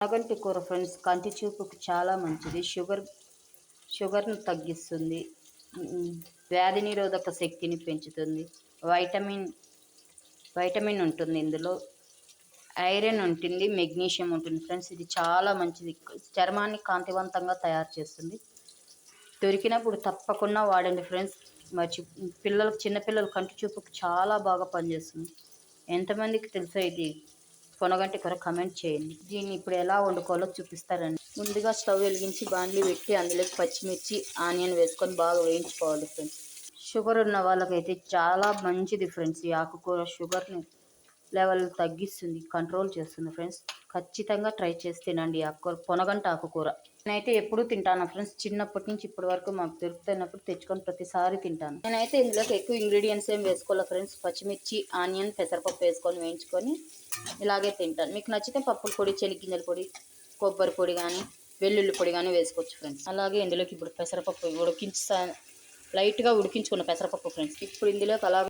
చాగంటి కూర ఫ్రెండ్స్ కంటి చూపుకు చాలా మంచిది. షుగర్ను తగ్గిస్తుంది. వ్యాధి నిరోధక శక్తిని పెంచుతుంది. వైటమిన్ వైటమిన్ ఉంటుంది ఇందులో. ఐరన్ ఉంటుంది, మెగ్నీషియం ఉంటుంది ఫ్రెండ్స్. ఇది చాలా మంచిది. చర్మాన్ని కాంతివంతంగా తయారు చేస్తుంది. దొరికినప్పుడు తప్పకుండా వాడండి ఫ్రెండ్స్. చిన్నపిల్లలు కంటి చూపుకు చాలా బాగా పనిచేస్తుంది. ఎంతమందికి తెలుసో ఇది పొనగంటి కూర కమెంట్ చేయండి. దీన్ని ఇప్పుడు ఎలా వండుకోవాలో చూపిస్తారండి. ముందుగా స్టవ్ వెలిగించి బాండ్లీ పెట్టి అందులోకి పచ్చిమిర్చి, ఆనియన్ వేసుకొని బాగా వేయించుకోవాలి ఫ్రెండ్స్. షుగర్ ఉన్న వాళ్ళకైతే చాలా మంచిది ఫ్రెండ్స్. ఈ ఆకుకూర షుగర్ని లెవెల్ తగ్గిస్తుంది, కంట్రోల్ చేస్తుంది ఫ్రెండ్స్. ఖచ్చితంగా ట్రై చేసి తినండి ఆకుకూర, పొనగంట ఆకుకూర. నేనైతే ఎప్పుడూ తింటాను ఫ్రెండ్స్. చిన్నప్పటి నుంచి ఇప్పటి వరకు మాకు దొరుకుతున్నప్పుడు తెచ్చుకొని ప్రతిసారి తింటాను. నేనైతే ఇందులోకి ఎక్కువ ఇంగ్రీడియంట్స్ ఏం వేసుకోవాలి ఫ్రెండ్స్. పచ్చిమిర్చి, ఆనియన్, పెసరపప్పు వేసుకొని వేయించుకొని ఇలాగే తింటాను. మీకు నచ్చితే పప్పుల పొడి, చెనిగ్గింజల పొడి, కొబ్బరి పొడి కానీ వెల్లుల్లి పొడి కానీ వేసుకోవచ్చు ఫ్రెండ్స్. అలాగే ఇందులోకి ఇప్పుడు పెసరపప్పు లైట్గా ఉడికించుకున్న పెసరపప్పు ఫ్రెండ్స్. ఇప్పుడు ఇందులోకి అలాగే